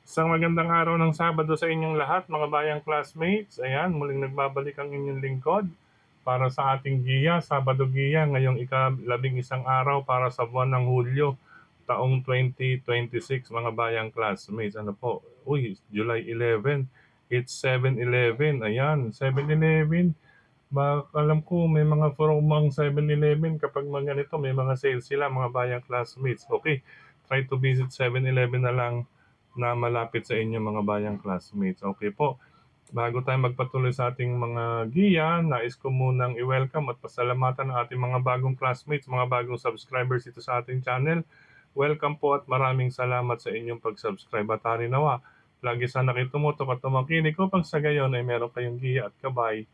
Isang magandang araw ng Sabado sa inyong lahat, mga bayang classmates. Ayan, muling nagbabalik ang inyong lingkod para sa ating giya, Sabado Giya, ngayong ika-11 araw para sa buwan ng Hulyo, taong 2026, mga bayang classmates. Ano po? Uy, July 11. It's 7-Eleven. Ayan, 7-Eleven. Alam ko may mga promong 7-Eleven kapag mga ganito, may mga sales sila, mga bayang classmates. Okay, try to visit 7-Eleven na lang na malapit sa inyo, mga bayang classmates. Okay po, bago tayo magpatuloy sa ating mga giya, nais ko munang i-welcome at pasalamatan ang ating mga bagong classmates, mga bagong subscribers dito sa ating channel. Welcome po at maraming salamat sa inyong pag-subscribe at harinawa. Lagi sana kayo tumutok at tumakinig upang sa gayon ay meron kayong giya at gabay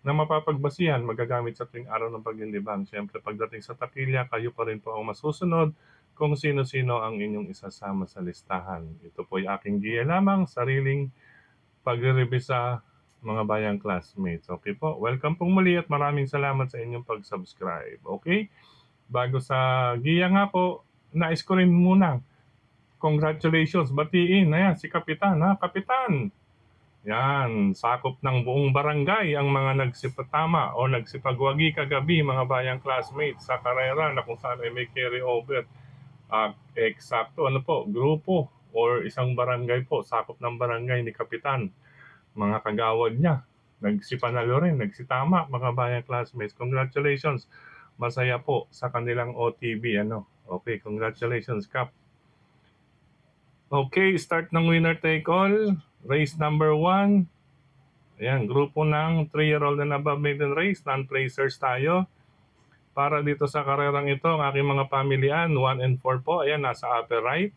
na mapapagbasihan, magagamit sa tuwing araw ng paglilibang. Siyempre, pagdating sa takilya, kayo pa rin po ang masusunod kung sino-sino ang inyong isasama sa listahan. Ito po ay aking giya lamang, sariling pagre-revisa, mga bayang classmates. Okay po, welcome pong muli at maraming salamat sa inyong pag-subscribe. Okay, bago sa giya nga po, nais ko rin muna, congratulations, batiin, ayan, si Kapitan, ha, Kapitan. Yan, sakop ng buong barangay ang mga nagsipatama o nagsipagwagi kagabi, mga bayang classmates, sa karera na kung saan ay may carry over. Eksakto, ano po, grupo or isang barangay po, sakop ng barangay ni Kapitan, mga kagawad niya, nagsipanalo rin, nagsitama, mga bayang classmates. Congratulations, masaya po sa kanilang OTB, ano. Okay, congratulations, Kap. Okay, start ng winner take all. Race number 1. Ayan, grupo ng 3-year-old and above maiden race, non-placers tayo. Para dito sa karerang ito, ang aking mga pamilyan, 1 and 4 po, ayan, nasa upper right.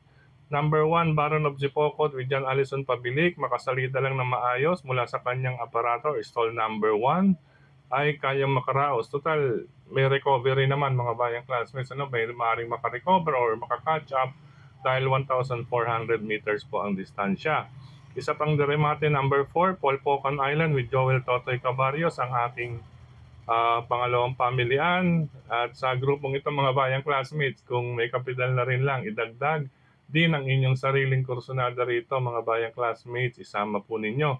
Number 1, Baron of Zipocot with John Allison Pabilik, makasalida lang na maayos mula sa kanyang aparato, stall number 1, ay kayang makaraos. Total, may recovery naman, mga bayang classmates, ano, may maaaring makarecover or makakatch up dahil 1,400 meters po ang distansya. Isa pang deremate, number 4, Polpocan Island with Joel Totoy Cabarrios, ang aking pangalawang pamilyan. At sa grupong ito, mga bayang classmates, kung may kapital na rin lang, idagdag din ang inyong sariling kursunada rito, mga bayang classmates, isama po ninyo.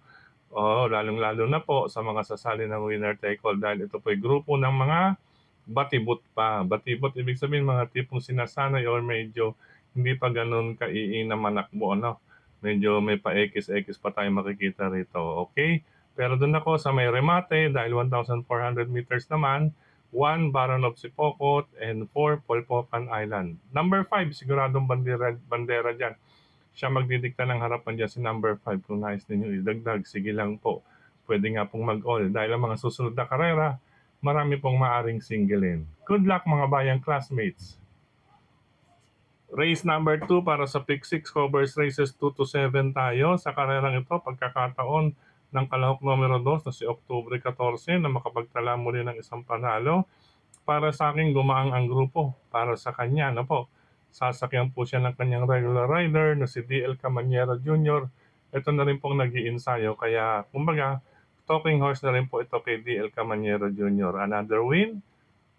Lalong-lalo na po sa mga sasali ng winner take all dahil ito po ay grupo ng mga batibot pa. Batibot, ibig sabihin mga tipong sinasanay or medyo hindi pa ganun kaiinam manakbo, ano? Medyo may pa-ekis-ekis pa tayo makikita rito, okay? Pero doon ako sa may remate dahil 1,400 meters naman, 1 Baron of Sipocot and 4 Polpocan Island. Number 5, siguradong bandera dyan. Siya magdidikta ng harapan dyan si number 5. Kung nais ninyo idagdag, sige lang po. Pwede nga pong mag-all dahil ang mga susunod na karera, marami pong maaring singlein. Good luck, mga bayang classmates. Race number 2 para sa Pick 6 covers races 2 to 7 tayo. Sa karerang ito, pagkakataon ng kalahok numero 2 na si Oktubre 14 na makapagtala muli ng isang panalo. Para sa akin, gumaang ang grupo. Para sa kanya, ano po, sasakyan po siya ng kanyang regular rider na si DL Camanyera Jr. Ito na rin pong nag-iinsayo. Kaya, kumbaga, talking horse na rin po ito kay DL Camanyera Jr. Another win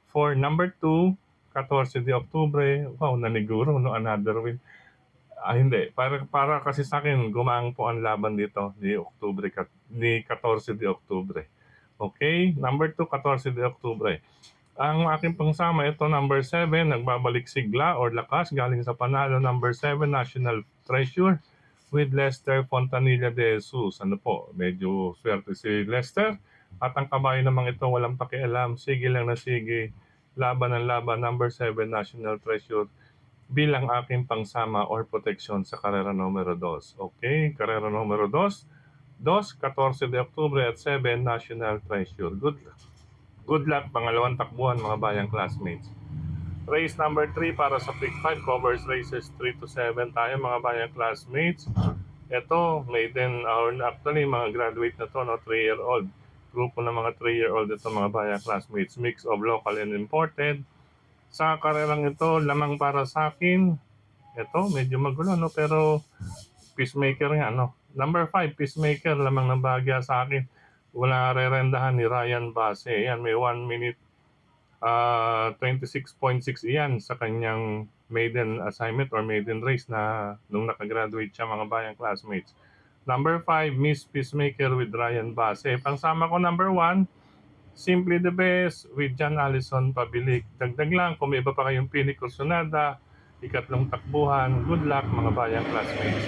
for number 2, 14 de Oktubre. Wow, naniguro, no? Another win. Hindi. Para kasi sa akin, gumaang po ang laban dito ni Oktubre, ni 14 de Oktubre. Okay? Number 2, 14 de Oktubre. Ang aking pangsama, ito number 7, nagbabalik sigla or lakas galing sa panalo. Number 7, National Treasure with Lester Fontanilla de Jesus. Ano po, medyo swerte si Lester. At ang kabayo namang ito, walang pakialam. Sige lang na sige. Laban ang laban. Number 7, National Treasure bilang aking pangsama or proteksyon sa karera numero 2. Okay, karera numero 2, 14 de Oktubre at 7, National Treasure. Good luck, pangalawang takbuhan, mga bayang classmates. Race number 3 para sa Pick 5 covers races 3 to 7 tayo, mga bayang classmates. Ito, maiden, or actually mga graduate na to, no, 3-year-old. Grupo ng mga 3-year-old ito, mga bayang classmates. Mix of local and imported. Sa karerang ito, lamang para sa akin, ito, medyo magulo, no? Pero peacemaker nga, no? Number 5, peacemaker, lamang ng bahagya sa akin. Wala rerendahan ni Ryan Base. Yan, may 1 minute 26.6 iyan sa kanyang maiden assignment or maiden race na nung nakagraduate siya mga bayang classmates. Number 5, Miss Peacemaker with Ryan Base. Pangsama ko number 1, Simply the Best with John Allison Pabilik. Dagdag lang, kung may iba pa kayong pili kursunada, ikatlong takbuhan, good luck mga bayang classmates.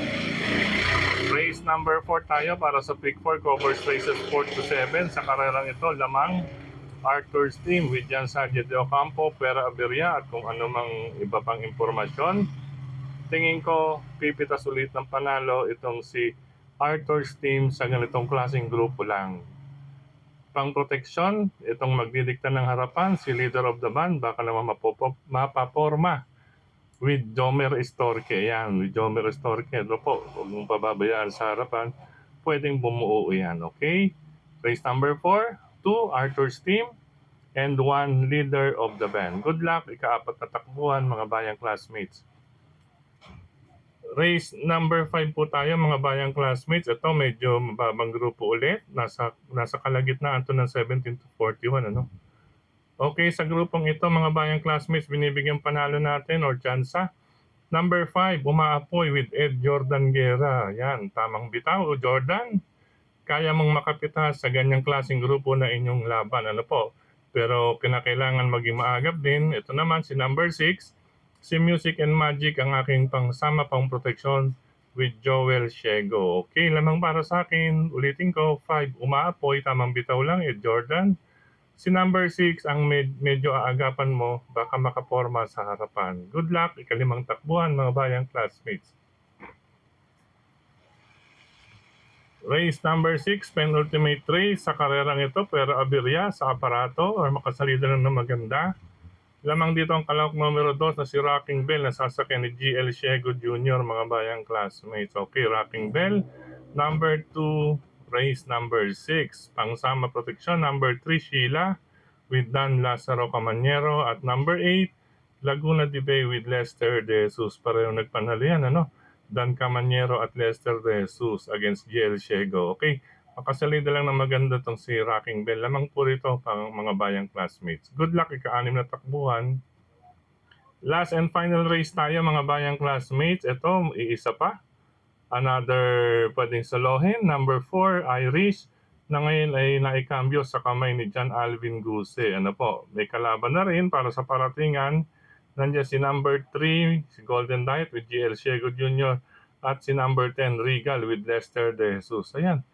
Race number 4 tayo para sa Pick 4, covers races 4 to 7. Sa karerang ito, lamang Arthur's team with Jan Sargent de Ocampo, Pera Aberia at kung ano mang iba pang impormasyon. Tingin ko, pipitas ulit ng panalo itong si Arthur's team sa ganitong klaseng grupo lang. Pang proteksyon, itong magdidikta ng harapan, si leader of the band, baka naman mapaporma with Jomer Estorque. Yan, with Jomer Estorque. Ito po, huwag mong pababayaan sa harapan. Pwedeng bumuo yan, okay? Race number 4, 2, Arthur's team, and 1, leader of the band. Good luck, ika-4 na takbuhan, mga bayang classmates. Race number 5 po tayo, mga bayang classmates. Ito, medyo mababang grupo ulit. Nasa kalagitnaan to ng 17 to 41, ano? Okay, sa grupong ito, mga bayang classmates, binibigyan panalo natin or tsansa. Number 5, umaapoy with Ed Jordan Guerra. Yan, tamang bitaw, Jordan. Kaya mong makapitas sa ganyang klaseng grupo na inyong laban. Ano po? Pero kinakailangan maging maagap din. Ito naman si number 6, si Music and Magic ang aking pangsama pang proteksyon with Joel Shego. Okay, lamang para sa akin. Ulitin ko, 5, umaapoy, tamang bitaw lang, Ed Jordan. Si number 6 ang medyo aagapan mo, baka makaporma sa harapan. Good luck, ikalimang takbuhan mga bayang classmates. Race number 6, penultimate race sa karerang ito, pero aberya sa aparato or makasalida lang na maganda. Lamang dito ang kalawak numero 2 na si Rocking Bell na sasakyan ni GL Shego Jr. mga bayang classmates. Okay, Rocking Bell. Number 2, race number 6, pangsama proteksyon. Number 3, Sheila with Dan Lazaro Camanyero. At number 8, Laguna de Bay with Lester De Jesus. Pareho nagpanalo yan, ano? Dan Camanyero at Lester De Jesus against GL Shego. Okay, makasalida lang na maganda tong si Rocking Bell. Lamang po rito pang mga bayang classmates. Good luck, ika-6 na takbuhan. Last and final race tayo mga bayang classmates. Ito, iisa pa. Another pwedeng salohin. Number 4, Irish, na ngayon ay naikambyo sa kamay ni John Alvin Guse. Ano po, may kalaban na rin para sa paratingan. Nandiyan si number 3, si Golden Knight with GL Shego Jr. At si number 10, Regal with Lester De Jesus. Ayan,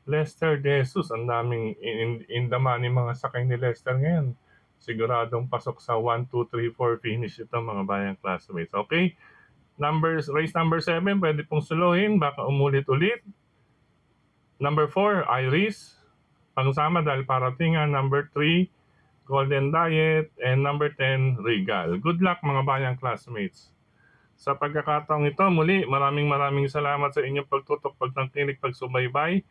Lester De Jesus, ang daming in the money mga sakay ni Lester ngayon. Siguradong pasok sa 1, 2, 3, 4 finish ito mga bayang classmates. Okay, race number 7, pwede pong suluhin, baka umulit-ulit. Number 4, Iris, pangsama dahil paratingan. Number 3, Golden Diet, and number 10, Regal. Good luck mga bayang classmates. Sa pagkakataong ito, muli, maraming salamat sa inyong pagtutok, pagtangkilik, pagsubaybay.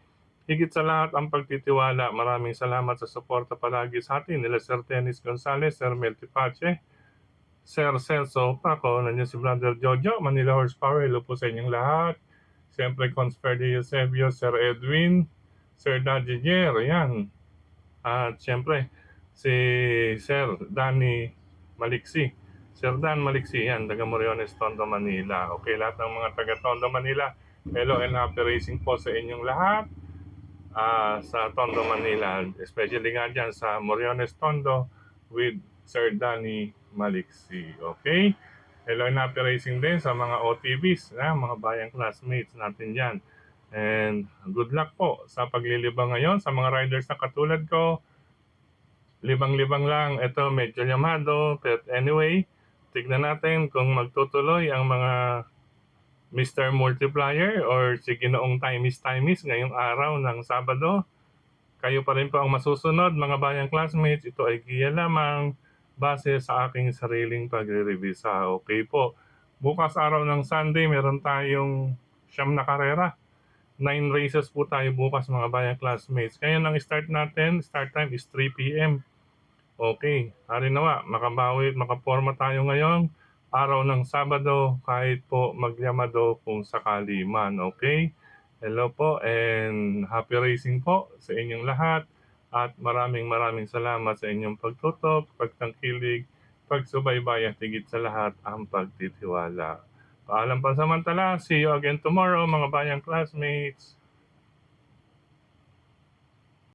Higit sa lahat ang pagtitiwala. Maraming salamat sa suporta palagi sa atin nila Sir Dennis Gonzalez, Sir Mel Tipache, Sir Celso Paco, nandiyan si Brother Jojo, Manila Horsepower, hello po sa inyong lahat. Siyempre, Consperdi Eusebio, Sir Edwin, Sir Daddy Jer, yan. At siyempre, si Sir Danny Maliksi. Sir Dan Maliksi, yan, taga Moriones, Tondo, Manila. Okay, lahat ng mga taga Tondo, Manila, hello and happy racing po sa inyong lahat. Sa Tondo, Manila, especially nga dyan sa Moriones, Tondo with Sir Danny Maliksi. Okay? Hello and happy racing din sa mga OTVs, mga bayang classmates natin dyan. And good luck po sa paglilibang ngayon sa mga riders na katulad ko. Libang-libang lang, ito medyo llamado, but anyway, tignan natin kung magtutuloy ang mga Mr. Multiplier or si Ginoong Timis ngayong araw ng Sabado. Kayo pa rin po ang masusunod mga bayang classmates. Ito ay giya lamang base sa aking sariling pagre-revisa. Okay po. Bukas araw ng Sunday, meron tayong 9 na karera. 9 races po tayo bukas mga bayang classmates. Kaya ang start natin, start time is 3 p.m. Okay, hari nawa, makabawi, makaporma tayo ngayon, araw ng Sabado, kahit po magyamado kung sakali man. Okay? Hello po and happy racing po sa inyong lahat. At maraming salamat sa inyong pagtutok, pagtangkilig, pagsubaybay at higit sa lahat ang pagtitiwala. Paalam pansamantala, see you again tomorrow mga bayang classmates.